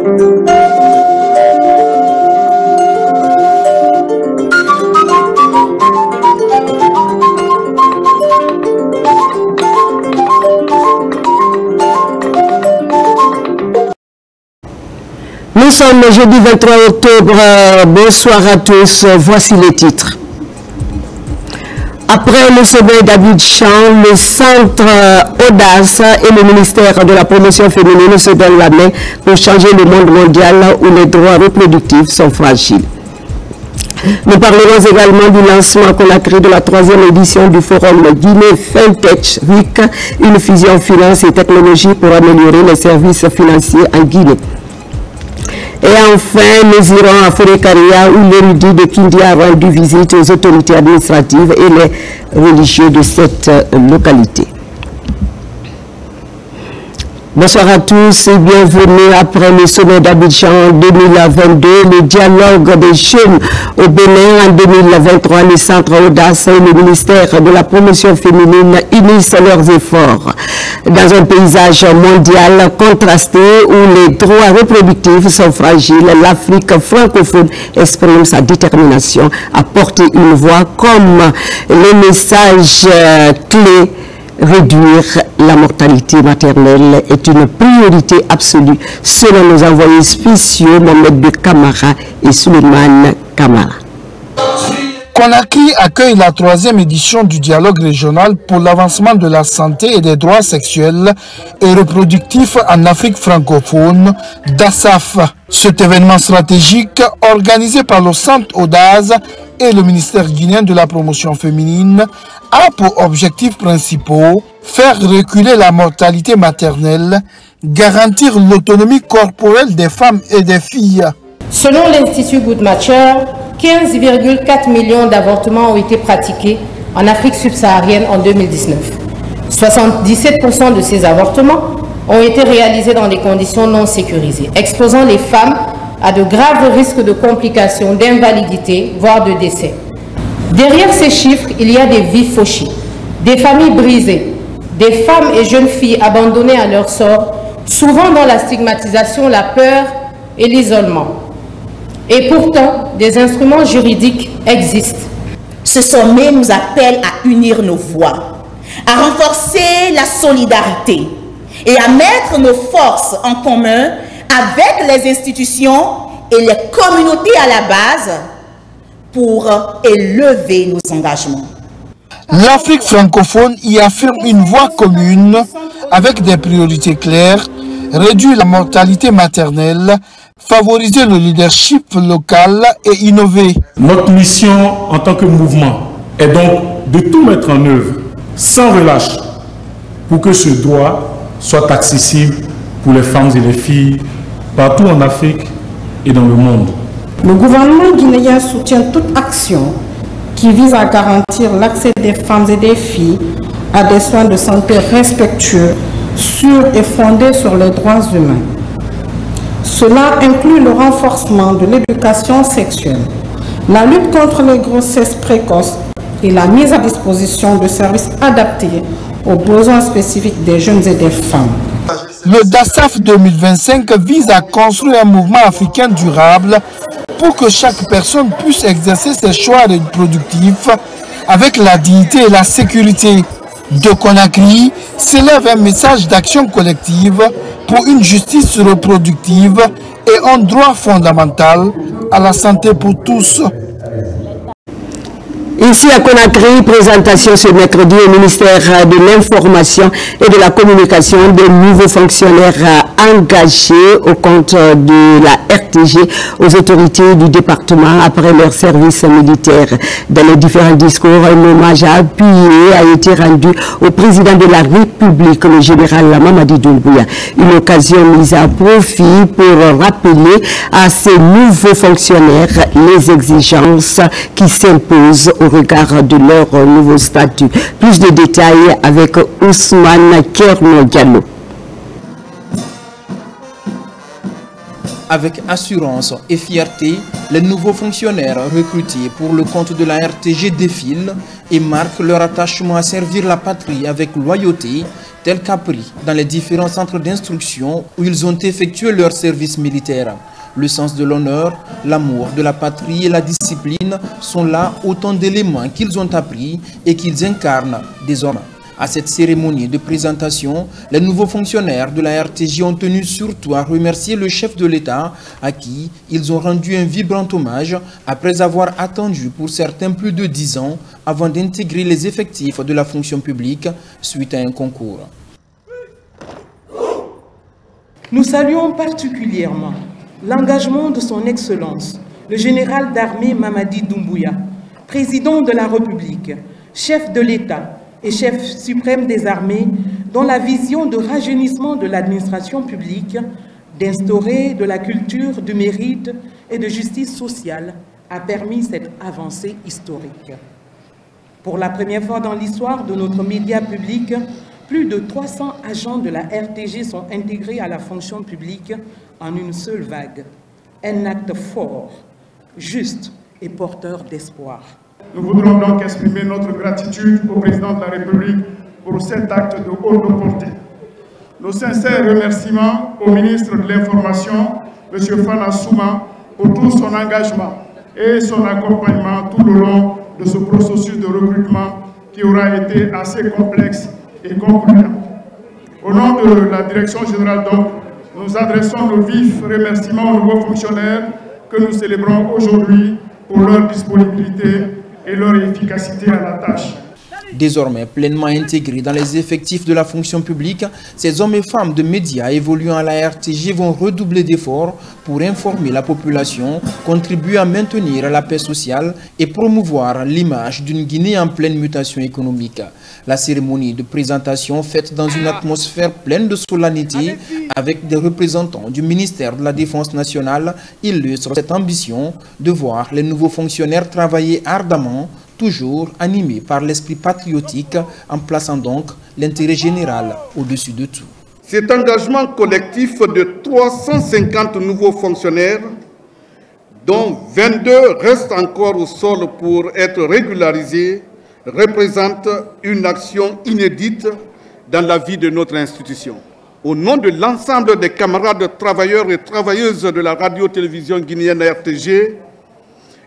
Nous sommes le jeudi 23 octobre. Bonsoir à tous. Voici les titres. Après le sommet d'Abidjan, le centre Audace et le ministère de la promotion féminine se donnent la main pour changer le monde mondial où les droits reproductifs sont fragiles. Nous parlerons également du lancement qu'on a créé de la 3e édition du forum Guinée FinTech Week, une fusion finance et technologie pour améliorer les services financiers en Guinée. Et enfin, nous irons à Forêt-Caria où l'érudit de Kindi a rendu visite aux autorités administratives et les religieux de cette localité. Bonsoir à tous et bienvenue après le sommet d'Abidjan 2022, le dialogue des jeunes au Bénin en 2023, le centre Audace et le ministère de la promotion féminine unissent leurs efforts. Dans un paysage mondial contrasté où les droits reproductifs sont fragiles, l'Afrique francophone exprime sa détermination à porter une voix comme le message clé. Réduire la mortalité maternelle est une priorité absolue selon nos envoyés spéciaux Mohamed de Camara et Suleiman Camara. Conakry accueille la 3e édition du dialogue régional pour l'avancement de la santé et des droits sexuels et reproductifs en Afrique francophone, DASAF. Cet événement stratégique, organisé par le Centre Audace et le ministère guinéen de la promotion féminine, a pour objectifs principaux faire reculer la mortalité maternelle, garantir l'autonomie corporelle des femmes et des filles. Selon l'Institut Goodmatcher, 15,4 millions d'avortements ont été pratiqués en Afrique subsaharienne en 2019. 77% de ces avortements ont été réalisés dans des conditions non sécurisées, exposant les femmes à de graves risques de complications, d'invalidité, voire de décès. Derrière ces chiffres, il y a des vies fauchées, des familles brisées, des femmes et jeunes filles abandonnées à leur sort, souvent dans la stigmatisation, la peur et l'isolement. Et pourtant, des instruments juridiques existent. Ce sommet nous appelle à unir nos voix, à renforcer la solidarité et à mettre nos forces en commun avec les institutions et les communautés à la base pour élever nos engagements. L'Afrique francophone y affirme une voie commune avec des priorités claires, réduire la mortalité maternelle, favoriser le leadership local et innover. Notre mission en tant que mouvement est donc de tout mettre en œuvre sans relâche pour que ce droit soit accessible pour les femmes et les filles partout en Afrique et dans le monde. Le gouvernement guinéen soutient toute action qui vise à garantir l'accès des femmes et des filles à des soins de santé respectueux, sûrs et fondés sur les droits humains. Cela inclut le renforcement de l'éducation sexuelle, la lutte contre les grossesses précoces et la mise à disposition de services adaptés aux besoins spécifiques des jeunes et des femmes. Le DASAF 2025 vise à construire un mouvement africain durable pour que chaque personne puisse exercer ses choix reproductifs avec la dignité et la sécurité. De Conakry s'élève un message d'action collective pour une justice reproductive et un droit fondamental à la santé pour tous. Ici à Conakry, présentation ce mercredi au ministère de l'Information et de la Communication des nouveaux fonctionnaires engagés au compte de la RTG aux autorités du département après leur service militaire. Dans les différents discours, un hommage appuyé a été rendu au président de la République, le général Mamadi Doumbouya. Une occasion mise à profit pour rappeler à ces nouveaux fonctionnaires les exigences qui s'imposent au regard de leur nouveau statut. Plus de détails avec Ousmane Kerno Diallo. Avec assurance et fierté, les nouveaux fonctionnaires recrutés pour le compte de la RTG défilent et marquent leur attachement à servir la patrie avec loyauté, tel qu'appris dans les différents centres d'instruction où ils ont effectué leur service militaire. Le sens de l'honneur, l'amour de la patrie et la discipline sont là autant d'éléments qu'ils ont appris et qu'ils incarnent désormais. À cette cérémonie de présentation, les nouveaux fonctionnaires de la RTG ont tenu surtout à remercier le chef de l'État à qui ils ont rendu un vibrant hommage après avoir attendu pour certains plus de 10 ans avant d'intégrer les effectifs de la fonction publique suite à un concours. Nous saluons particulièrement l'engagement de son Excellence, le général d'armée Mamadi Doumbouya, président de la République, chef de l'État et chef suprême des armées, dont la vision de rajeunissement de l'administration publique, d'instaurer de la culture du mérite et de justice sociale a permis cette avancée historique. Pour la première fois dans l'histoire de notre média public, plus de 300 agents de la RTG sont intégrés à la fonction publique en une seule vague. Un acte fort, juste et porteur d'espoir. Nous voudrons donc exprimer notre gratitude au président de la République pour cet acte de haute portée. Nos sincères remerciements au ministre de l'Information, M. Fana Souma, pour tout son engagement et son accompagnement tout le long de ce processus de recrutement qui aura été assez complexe et concluant. Au nom de la Direction générale, donc, nous adressons nos vifs remerciements aux nouveaux fonctionnaires que nous célébrons aujourd'hui pour leur disponibilité et leur efficacité à la tâche. Désormais pleinement intégrés dans les effectifs de la fonction publique, ces hommes et femmes de médias évoluant à la RTG vont redoubler d'efforts pour informer la population, contribuer à maintenir la paix sociale et promouvoir l'image d'une Guinée en pleine mutation économique. La cérémonie de présentation faite dans une atmosphère pleine de solennité avec des représentants du ministère de la Défense nationale illustre cette ambition de voir les nouveaux fonctionnaires travailler ardemment, toujours animés par l'esprit patriotique, en plaçant donc l'intérêt général au-dessus de tout. Cet engagement collectif de 350 nouveaux fonctionnaires, dont 22 restent encore au sol pour être régularisés, représente une action inédite dans la vie de notre institution. Au nom de l'ensemble des camarades travailleurs et travailleuses de la radio-télévision guinéenne RTG,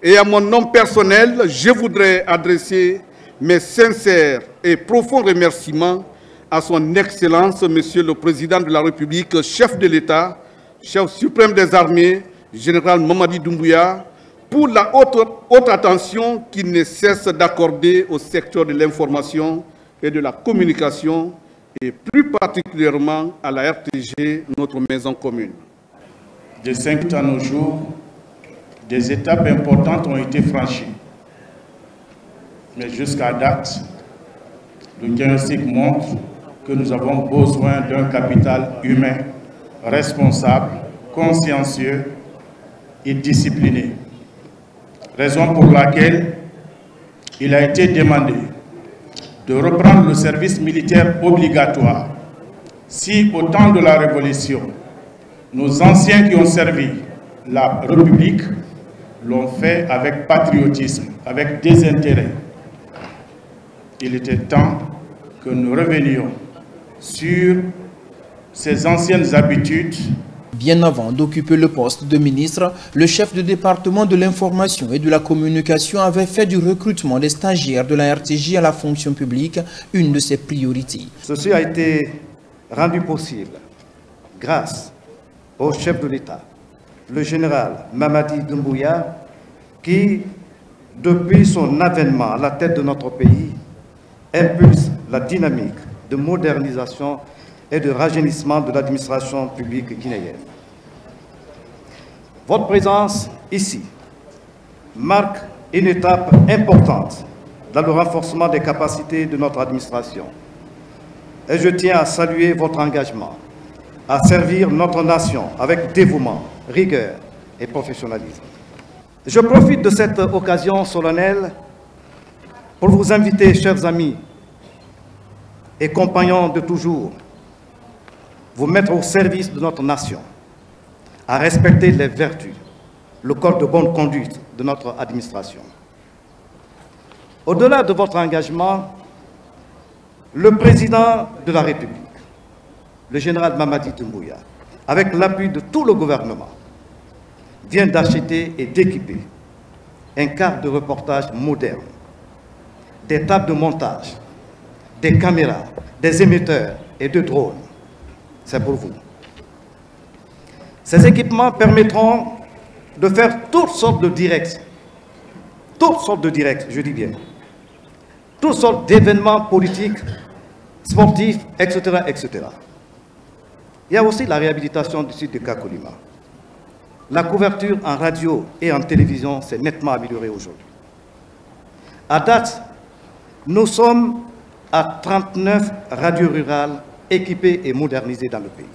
et à mon nom personnel, je voudrais adresser mes sincères et profonds remerciements à son Excellence, Monsieur le Président de la République, chef de l'État, chef suprême des armées, général Mamadi Doumbouya, pour la haute attention qu'il ne cesse d'accorder au secteur de l'information et de la communication, et plus particulièrement à la RTG, notre maison commune. De 5 à nos jours, des étapes importantes ont été franchies. Mais jusqu'à date, le diagnostic montre que nous avons besoin d'un capital humain responsable, consciencieux et discipliné. Raison pour laquelle il a été demandé de reprendre le service militaire obligatoire. Si au temps de la Révolution, nos anciens qui ont servi la République l'ont fait avec patriotisme, avec désintérêt, il était temps que nous revenions sur ces anciennes habitudes. Bien avant d'occuper le poste de ministre, le chef de département de l'information et de la communication avait fait du recrutement des stagiaires de la RTG à la fonction publique une de ses priorités. Ceci a été rendu possible grâce au chef de l'État, le général Mamadi Doumbouya, qui, depuis son avènement à la tête de notre pays, impulse la dynamique de modernisation et de rajeunissement de l'administration publique guinéenne. Votre présence ici marque une étape importante dans le renforcement des capacités de notre administration. Et je tiens à saluer votre engagement à servir notre nation avec dévouement, rigueur et professionnalisme. Je profite de cette occasion solennelle pour vous inviter, chers amis et compagnons de toujours, vous mettre au service de notre nation, à respecter les vertus, le code de bonne conduite de notre administration. Au-delà de votre engagement, le président de la République le général Mamadi Doumbouya, avec l'appui de tout le gouvernement, vient d'acheter et d'équiper un quart de reportage moderne, des tables de montage, des caméras, des émetteurs et de drones. C'est pour vous. Ces équipements permettront de faire toutes sortes de directs, je dis bien, toutes sortes d'événements politiques, sportifs, etc., etc. Il y a aussi la réhabilitation du site de Kakolima. La couverture en radio et en télévision s'est nettement améliorée aujourd'hui. À date, nous sommes à 39 radios rurales équipées et modernisées dans le pays.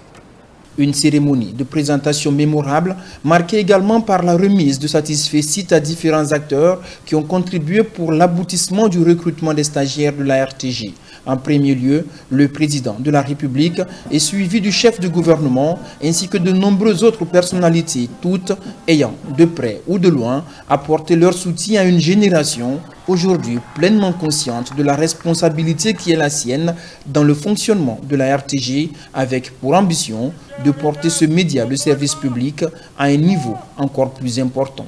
Une cérémonie de présentation mémorable, marquée également par la remise de satisfaits à différents acteurs qui ont contribué pour l'aboutissement du recrutement des stagiaires de la RTJ. En premier lieu, le président de la République est suivi du chef de gouvernement ainsi que de nombreuses autres personnalités, toutes ayant, de près ou de loin, apporté leur soutien à une génération aujourd'hui pleinement consciente de la responsabilité qui est la sienne dans le fonctionnement de la RTJ, avec pour ambition de porter ce média de service public à un niveau encore plus important.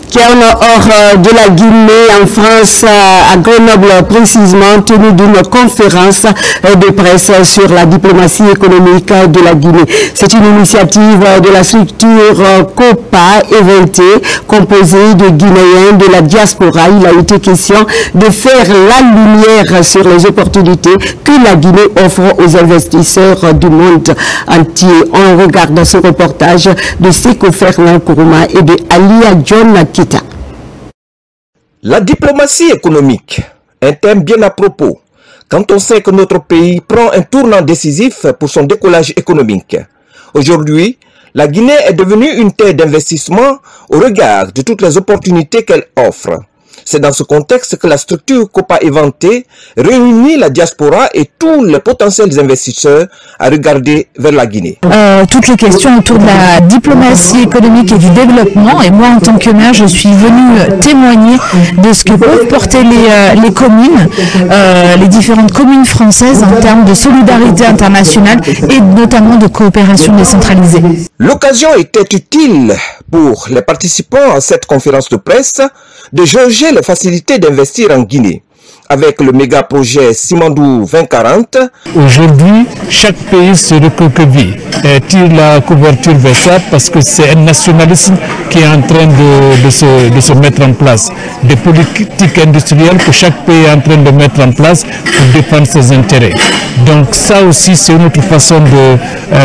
Qui est en hors de la Guinée, en France, à Grenoble précisément, tenu d'une conférence de presse sur la diplomatie économique de la Guinée. C'est une initiative de la structure COPA Eventé, composée de Guinéens de la diaspora. Il a été question de faire la lumière sur les opportunités que la Guinée offre aux investisseurs du monde entier. On regarde ce reportage de Seko Fernand Kourouma et de Alia John Kita. La diplomatie économique, un thème bien à propos, quand on sait que notre pays prend un tournant décisif pour son décollage économique. Aujourd'hui, la Guinée est devenue une terre d'investissement au regard de toutes les opportunités qu'elle offre. C'est dans ce contexte que la structure COPA Eventé réunit la diaspora et tous les potentiels investisseurs à regarder vers la Guinée. Toutes les questions autour de la diplomatie économique et du développement. Et moi, en tant que maire, je suis venue témoigner de ce que peuvent porter les communes, les différentes communes françaises en termes de solidarité internationale et notamment de coopération décentralisée. L'occasion était utile pour les participants à cette conférence de presse de jauger les facilités d'investir en Guinée. Avec le méga-projet Simandou 2040. Aujourd'hui, chaque pays se recroqueville et tire la couverture vers ça parce que c'est un nationalisme qui est en train de se mettre en place. Des politiques industrielles que chaque pays est en train de mettre en place pour défendre ses intérêts. Donc ça aussi, c'est une autre façon de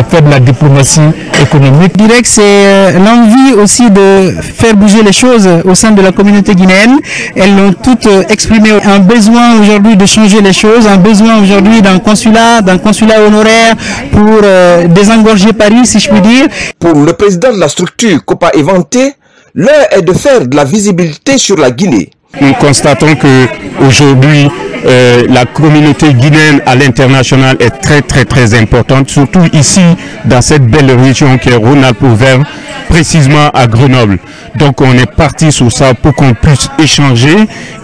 faire de la diplomatie économique. Je dirais que c'est l'envie aussi de faire bouger les choses au sein de la communauté guinéenne. Elles l'ont toutes exprimé un besoin aujourd'hui de changer les choses, un besoin aujourd'hui d'un consulat honoraire pour désengorger Paris, si je puis dire. Pour le président de la structure COPA Eventé, l'heure est de faire de la visibilité sur la Guinée. Nous constatons que aujourd'hui la communauté guinéenne à l'international est très importante, surtout ici dans cette belle région qui est Rhône-Alpes-Auvergne, précisément à Grenoble. Donc on est parti sur ça pour qu'on puisse échanger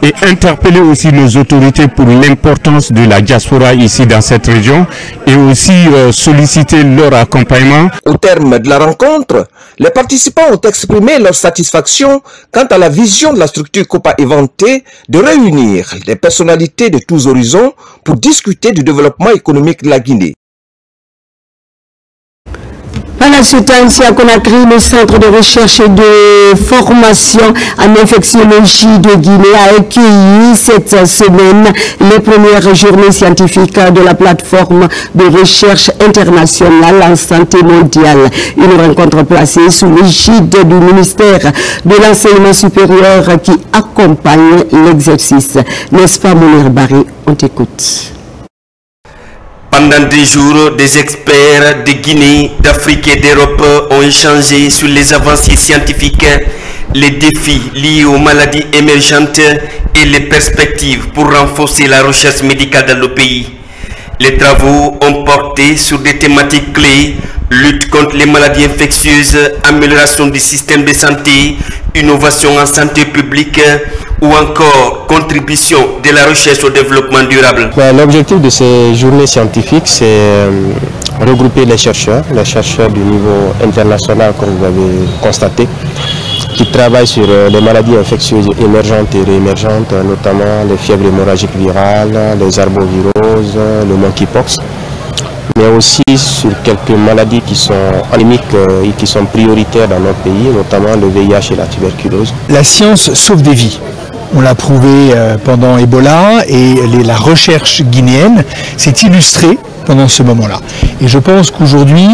et interpeller aussi nos autorités pour l'importance de la diaspora ici dans cette région et aussi solliciter leur accompagnement. Au terme de la rencontre, les participants ont exprimé leur satisfaction quant à la vision de la structure COPA Eventé de réunir des personnalités de tous horizons pour discuter du développement économique de la Guinée. Pendant ce temps, ici à Conakry, le Centre de recherche et de formation en infectiologie de Guinée a accueilli cette semaine les premières journées scientifiques de la plateforme de recherche internationale en santé mondiale. Une rencontre placée sous l'égide du ministère de l'enseignement supérieur qui accompagne l'exercice. N'est-ce pas, Mounir Barry? On t'écoute. Pendant 10 jours, des experts de Guinée, d'Afrique et d'Europe ont échangé sur les avancées scientifiques, les défis liés aux maladies émergentes et les perspectives pour renforcer la recherche médicale dans le pays. Les travaux ont porté sur des thématiques clés: lutte contre les maladies infectieuses, amélioration du système de santé, innovation en santé publique ou encore contribution de la recherche au développement durable. L'objectif de ces journées scientifiques, c'est regrouper les chercheurs du niveau international, comme vous avez constaté, qui travaillent sur les maladies infectieuses émergentes et réémergentes, notamment les fièvres hémorragiques virales, les arboviroses, le monkeypox, mais aussi sur quelques maladies qui sont endémiques et qui sont prioritaires dans notre pays, notamment le VIH et la tuberculose. La science sauve des vies. On l'a prouvé pendant Ebola et la recherche guinéenne s'est illustrée pendant ce moment-là. Et je pense qu'aujourd'hui,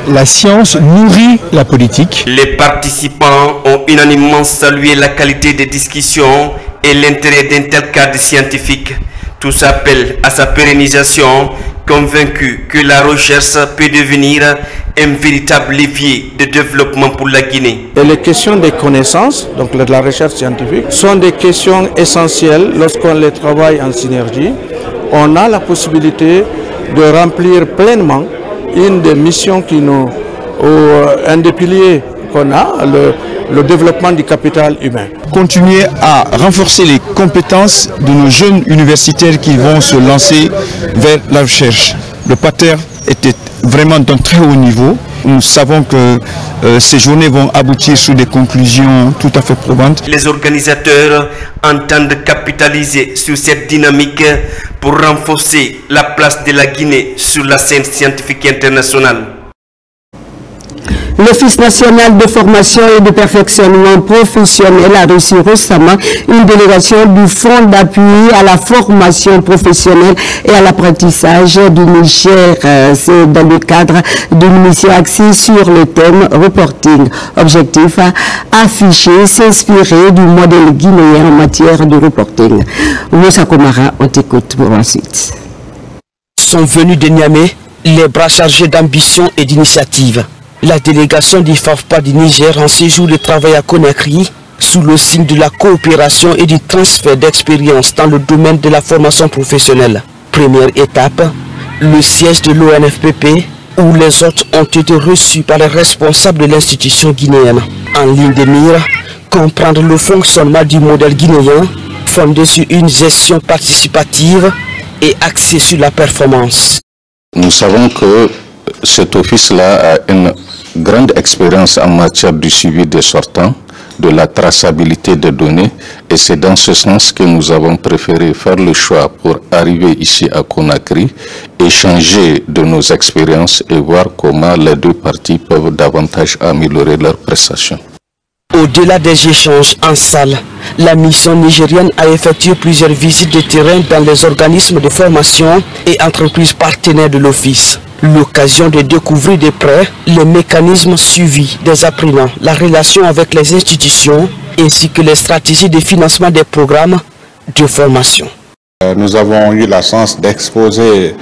la science nourrit la politique. Les participants ont unanimement salué la qualité des discussions et l'intérêt d'un tel cadre scientifique. Tous appellent à sa pérennisation, convaincus que la recherche peut devenir un véritable levier de développement pour la Guinée. Et les questions des connaissances, donc de la recherche scientifique, sont des questions essentielles lorsqu'on les travaille en synergie. On a la possibilité de remplir pleinement une des missions qui nous, un des piliers qu'on a, le développement du capital humain. Continuer à renforcer les compétences de nos jeunes universitaires qui vont se lancer vers la recherche. Le pater était vraiment d'un très haut niveau. Nous savons que ces journées vont aboutir sur des conclusions tout à fait probantes. Les organisateurs entendent capitaliser sur cette dynamique pour renforcer la place de la Guinée sur la scène scientifique internationale. L'Office national de formation et de perfectionnement professionnel a reçu récemment une délégation du Fonds d'appui à la formation professionnelle et à l'apprentissage du Niger. C'est dans le cadre d'une mission axée sur le thème reporting. Objectif, afficher, s'inspirer du modèle guinéen en matière de reporting. Moussa Komara, on t'écoute pour ensuite. Sont venus de Niamey les bras chargés d'ambition et d'initiative. La délégation du FAFPA du Niger en séjour de travail à Conakry sous le signe de la coopération et du transfert d'expérience dans le domaine de la formation professionnelle. Première étape, le siège de l'ONFPP où les hôtes ont été reçus par les responsables de l'institution guinéenne. En ligne de mire, comprendre le fonctionnement du modèle guinéen fondé sur une gestion participative et axée sur la performance. Nous savons que cet office-là a une grande expérience en matière du suivi des sortants, de la traçabilité des données, et c'est dans ce sens que nous avons préféré faire le choix pour arriver ici à Conakry, échanger de nos expériences et voir comment les deux parties peuvent davantage améliorer leurs prestations. Au-delà des échanges en salle, la mission nigérienne a effectué plusieurs visites de terrain dans les organismes de formation et entreprises partenaires de l'Office. L'occasion de découvrir de près les mécanismes suivis des apprenants, la relation avec les institutions ainsi que les stratégies de financement des programmes de formation. Nous avons eu la chance d'exposer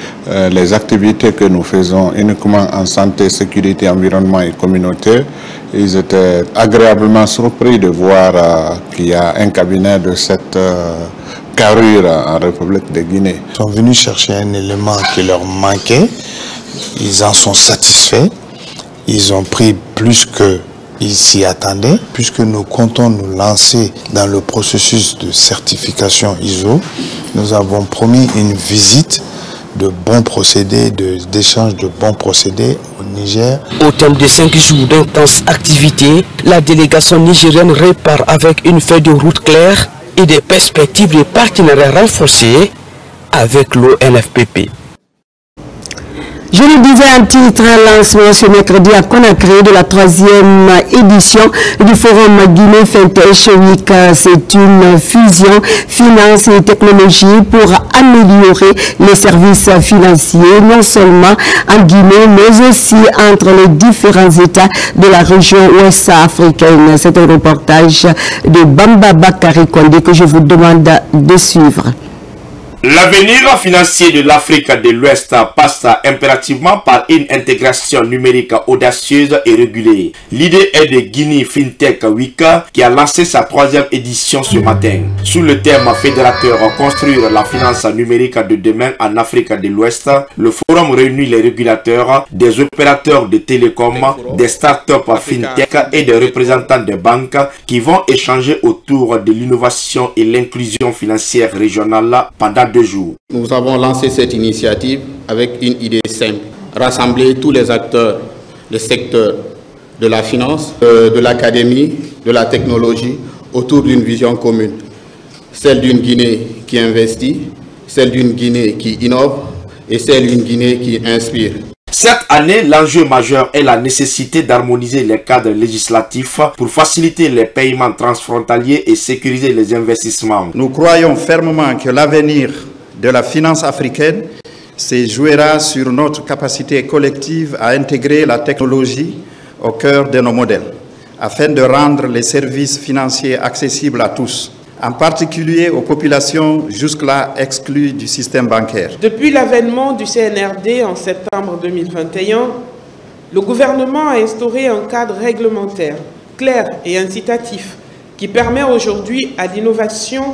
les activités que nous faisons uniquement en santé, sécurité, environnement et communautaire. Ils étaient agréablement surpris de voir qu'il y a un cabinet de cette carrure en République de Guinée. Ils sont venus chercher un élément qui leur manquait. Ils en sont satisfaits. Ils ont pris plus qu'ils s'y attendaient. Puisque nous comptons nous lancer dans le processus de certification ISO, nous avons promis une visite de bons procédés, d'échange de bons procédés au Niger. Au terme de 5 jours d'intenses activités, la délégation nigérienne repart avec une feuille de route claire et des perspectives de partenariat renforcées avec l'ONFPP. Je le disais en titre, lancement ce mercredi à Conakry de la 3e édition du Forum Guinée Fintech Week. C'est une fusion finance et technologie pour améliorer les services financiers, non seulement en Guinée, mais aussi entre les différents États de la région ouest africaine. C'est un reportage de Bamba Bakari Kondé que je vous demande de suivre. L'avenir financier de l'Afrique de l'Ouest passe impérativement par une intégration numérique audacieuse et régulée. L'idée est de Guinea FinTech Week qui a lancé sa 3e édition ce matin. Sous le thème fédérateur Construire la finance numérique de demain en Afrique de l'Ouest, le forum réunit les régulateurs, des opérateurs de télécom, des startups FinTech et des représentants des banques qui vont échanger autour de l'innovation et l'inclusion financière régionale pendant 2 jours. Nous avons lancé cette initiative avec une idée simple, rassembler tous les acteurs des secteurs de la finance, de l'académie, de la technologie autour d'une vision commune. Celle d'une Guinée qui investit, celle d'une Guinée qui innove et celle d'une Guinée qui inspire. Cette année, l'enjeu majeur est la nécessité d'harmoniser les cadres législatifs pour faciliter les paiements transfrontaliers et sécuriser les investissements. Nous croyons fermement que l'avenir de la finance africaine se jouera sur notre capacité collective à intégrer la technologie au cœur de nos modèles, afin de rendre les services financiers accessibles à tous, en particulier aux populations jusque-là exclues du système bancaire. Depuis l'avènement du CNRD en septembre 2021, le gouvernement a instauré un cadre réglementaire clair et incitatif qui permet aujourd'hui à l'innovation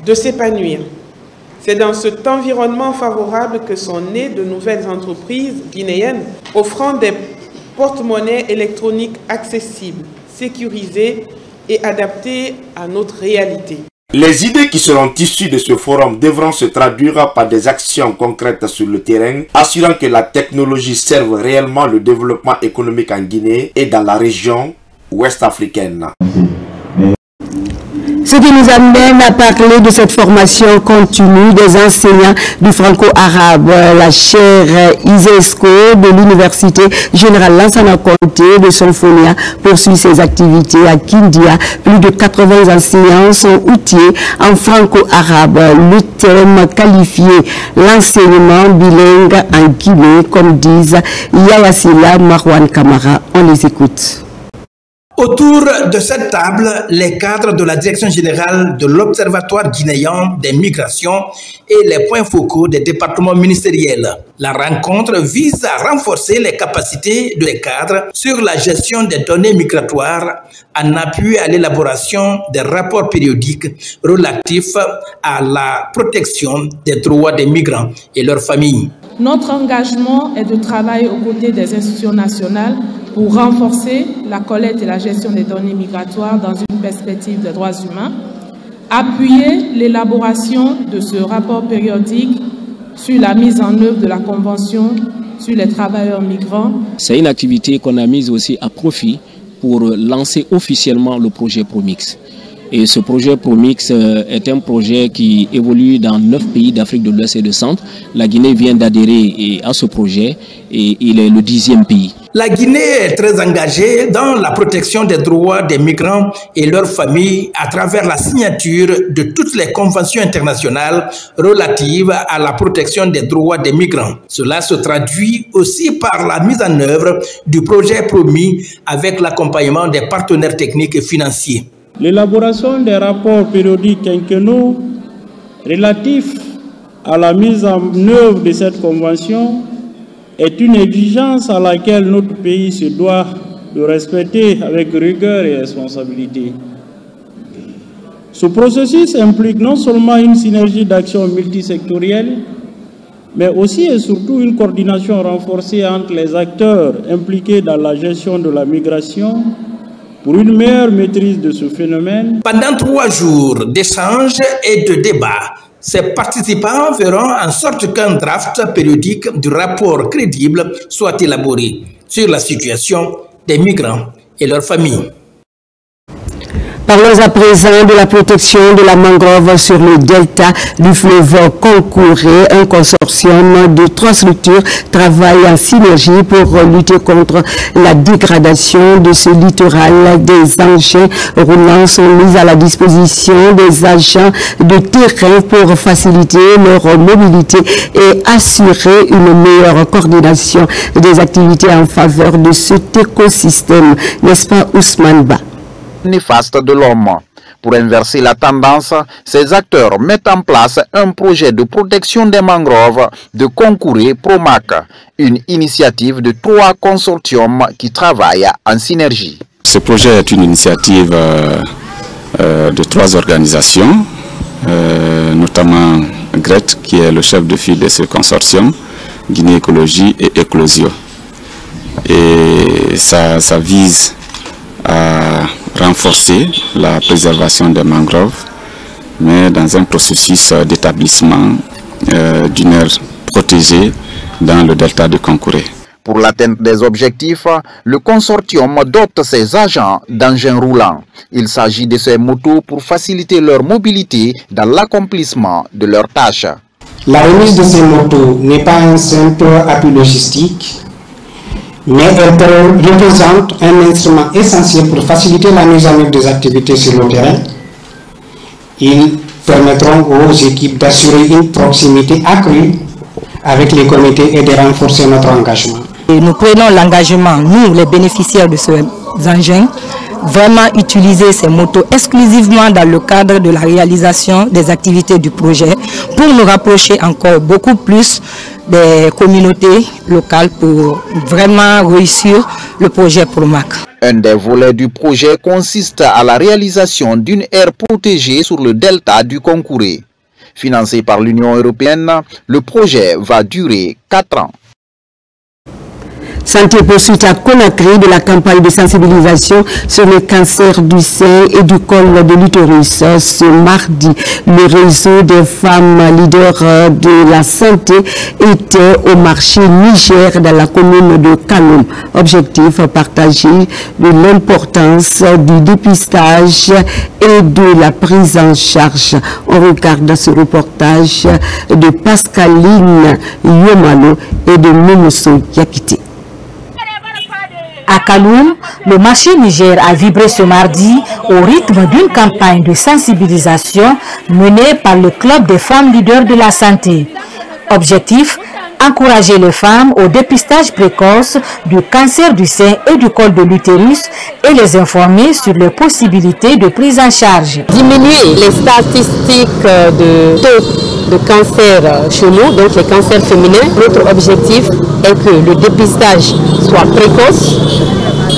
de s'épanouir. C'est dans cet environnement favorable que sont nées de nouvelles entreprises guinéennes offrant des porte-monnaies électroniques accessibles, sécurisées et adaptées à notre réalité. Les idées qui seront issues de ce forum devront se traduire par des actions concrètes sur le terrain, assurant que la technologie serve réellement le développement économique en Guinée et dans la région ouest africaine. Ce qui nous amène à parler de cette formation continue des enseignants du franco-arabe. La chaire ISESCO de l'Université Générale Lansana Conté de Sonfonia poursuit ses activités à Kindia. Plus de 80 enseignants sont outillés en franco-arabe. Le thème qualifié l'enseignement bilingue en Guinée, comme disent Yaya Silla, Marwan Kamara. On les écoute. Autour de cette table, les cadres de la direction générale de l'Observatoire guinéen des migrations et les points focaux des départements ministériels. La rencontre vise à renforcer les capacités des cadres sur la gestion des données migratoires en appui à l'élaboration des rapports périodiques relatifs à la protection des droits des migrants et leurs familles. Notre engagement est de travailler aux côtés des institutions nationales pour renforcer la collecte et la gestion des données migratoires dans une perspective des droits humains, appuyer l'élaboration de ce rapport périodique sur la mise en œuvre de la Convention sur les travailleurs migrants. C'est une activité qu'on a mise aussi à profit pour lancer officiellement le projet PROMIX. Et ce projet PROMIX est un projet qui évolue dans 9 pays d'Afrique de l'Ouest et du Centre. La Guinée vient d'adhérer à ce projet et il est le 10e pays. La Guinée est très engagée dans la protection des droits des migrants et leurs familles à travers la signature de toutes les conventions internationales relatives à la protection des droits des migrants. Cela se traduit aussi par la mise en œuvre du projet PROMI avec l'accompagnement des partenaires techniques et financiers. L'élaboration des rapports périodiques quinquennaux relatifs à la mise en œuvre de cette convention est une exigence à laquelle notre pays se doit de respecter avec rigueur et responsabilité. Ce processus implique non seulement une synergie d'action multisectorielle, mais aussi et surtout une coordination renforcée entre les acteurs impliqués dans la gestion de la migration pour une meilleure maîtrise de ce phénomène. Pendant 3 jours d'échanges et de débats, ces participants feront en sorte qu'un draft périodique du rapport crédible soit élaboré sur la situation des migrants et leurs familles. Parlons à présent de la protection de la mangrove sur le delta du fleuve Concouré. Un consortium de 3 structures travaille en synergie pour lutter contre la dégradation de ce littoral. Des engins roulants sont mis à la disposition des agents de terrain pour faciliter leur mobilité et assurer une meilleure coordination des activités en faveur de cet écosystème. N'est-ce pas, Ousmane Ba? Néfaste de l'homme. Pour inverser la tendance, ces acteurs mettent en place un projet de protection des mangroves de Konkouré Promac, une initiative de 3 consortiums qui travaillent en synergie. Ce projet est une initiative de 3 organisations, notamment GRET, qui est le chef de file de ce consortium, Guinée Écologie et Éclosion. Et ça vise à renforcer la préservation des mangroves, mais dans un processus d'établissement d'une aire protégée dans le delta de Konkouré. Pour l'atteinte des objectifs, le consortium dote ses agents d'engins roulants. Il s'agit de ces motos pour faciliter leur mobilité dans l'accomplissement de leurs tâches. La remise de ces motos n'est pas un simple appui logistique, mais elle représente un instrument essentiel pour faciliter la mise en œuvre des activités sur le terrain. Ils permettront aux équipes d'assurer une proximité accrue avec les comités et de renforcer notre engagement. Et nous prenons l'engagement, nous les bénéficiaires de ces engins, vraiment utiliser ces motos exclusivement dans le cadre de la réalisation des activités du projet pour nous rapprocher encore beaucoup plus des communautés locales pour vraiment réussir le projet Promac. Un des volets du projet consiste à la réalisation d'une aire protégée sur le delta du Konkouré. Financé par l'Union européenne, le projet va durer 4 ans. Santé poursuite à Conakry de la campagne de sensibilisation sur le cancer du sein et du col de l'utérus. Ce mardi, le réseau des femmes leaders de la santé était au marché Niger dans la commune de Kaloum. Objectif partager de l'importance du dépistage et de la prise en charge. On regarde ce reportage de Pascaline Yomalo et de Mimoso Yakiti. À Kaloum, le marché Niger a vibré ce mardi au rythme d'une campagne de sensibilisation menée par le Club des femmes leaders de la santé. Objectif, encourager les femmes au dépistage précoce du cancer du sein et du col de l'utérus et les informer sur les possibilités de prise en charge. Diminuer les statistiques de taux de cancer chez nous, donc les cancers féminins. Notre objectif est que le dépistage soit précoce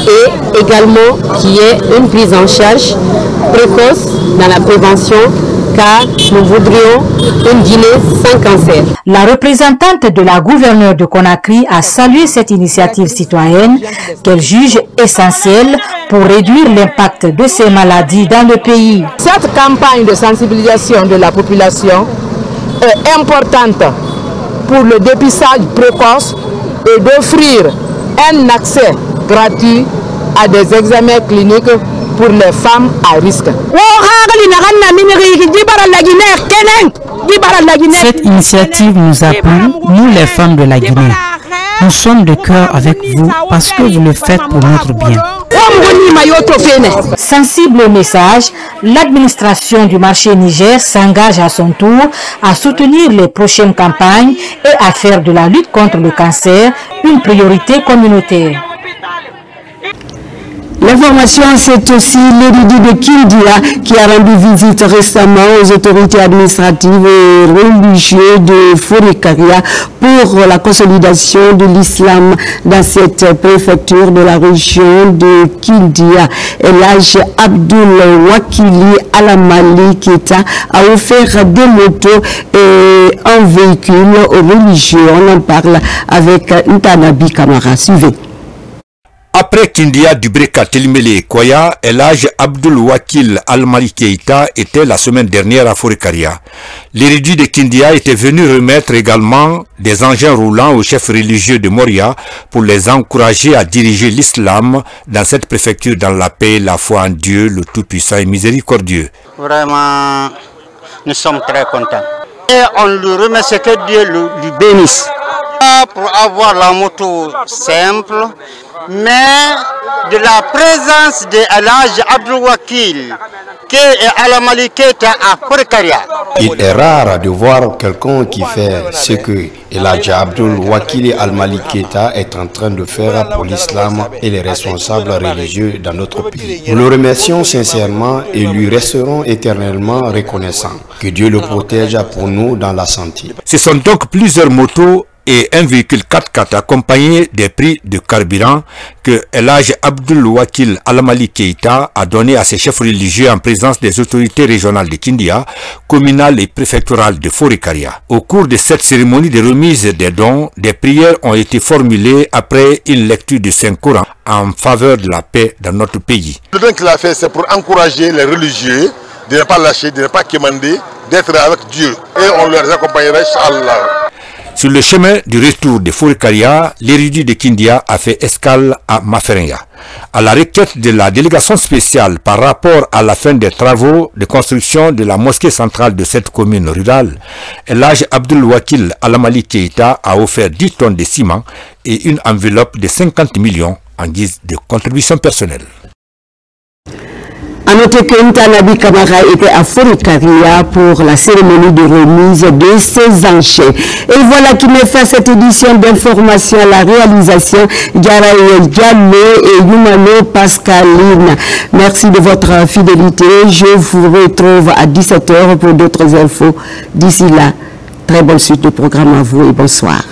et également qu'il y ait une prise en charge précoce dans la prévention, car nous voudrions une Guinée sans cancer. La représentante de la gouverneure de Conakry a salué cette initiative citoyenne qu'elle juge essentielle pour réduire l'impact de ces maladies dans le pays. Cette campagne de sensibilisation de la population est importante pour le dépistage précoce et d'offrir un accès gratuit à des examens cliniques pour les femmes à risque. Cette initiative nous apprend, nous les femmes de la Guinée. Nous sommes de cœur avec vous parce que vous le faites pour notre bien. Sensible au message, l'administration du marché Niger s'engage à son tour à soutenir les prochaines campagnes et à faire de la lutte contre le cancer une priorité communautaire. L'information, c'est aussi l'érudit de Kindia qui a rendu visite récemment aux autorités administratives et religieuses de Forikaria pour la consolidation de l'islam dans cette préfecture de la région de Kindia. Elhaj Abdul Wakili Alamali Keta a offert des motos et un véhicule aux religieux. On en parle avec Ntanabi Kamara. Suivez. Après Kindia Dubreka Telimele Koya, Elhaj Abdul Wakil Almali Keita était la semaine dernière à Forikaria. L'érudit de Kindia était venu remettre également des engins roulants aux chefs religieux de Moria pour les encourager à diriger l'islam dans cette préfecture dans la paix, la foi en Dieu, le Tout-Puissant et Miséricordieux. Vraiment, nous sommes très contents. Et on le remercie, que Dieu lui bénisse. pas pour avoir la moto simple, mais de la présence de Elhadji Abdoul Wakil, qui est à la Maliketa à Forikaria. Il est rare de voir quelqu'un qui fait ce que Elhadji Abdoul Wakil Al-Malik-Keita est en train de faire pour l'islam et les responsables religieux dans notre pays. Nous le remercions sincèrement et lui resterons éternellement reconnaissants. Que Dieu le protège pour nous dans la santé. Ce sont donc plusieurs motos et un véhicule 4x4 accompagné des prix de carburant que Elhadji Abdoul Wakil Al-Malik-Keita a donné à ses chefs religieux en présence des autorités régionales de Kindia, communales et préfectorales de Forikaria. Au cours de cette cérémonie de remise des dons, des prières ont été formulées après une lecture du Saint-Coran en faveur de la paix dans notre pays. Le don qu'il a fait, c'est pour encourager les religieux de ne pas lâcher, de ne pas quémander, d'être avec Dieu. Et on leur accompagnera, Inch'Allah. Sur le chemin du retour de Forikaria, l'érudit de Kindia a fait escale à Maferenga. À la requête de la délégation spéciale par rapport à la fin des travaux de construction de la mosquée centrale de cette commune rurale, Elhadji Abdoul Wakil Al-Malik-Keita a offert 10 tonnes de ciment et une enveloppe de 50 millions en guise de contribution personnelle. À noter que Ntanabi Kamara était à Forikaria pour la cérémonie de remise de ses enchères. Et voilà qui met fin à cette édition d'information à la réalisation Yaraël Diallo et Yumano Pascaline. Merci de votre fidélité. Je vous retrouve à 17h pour d'autres infos. D'ici là, très bonne suite de programme à vous et bonsoir.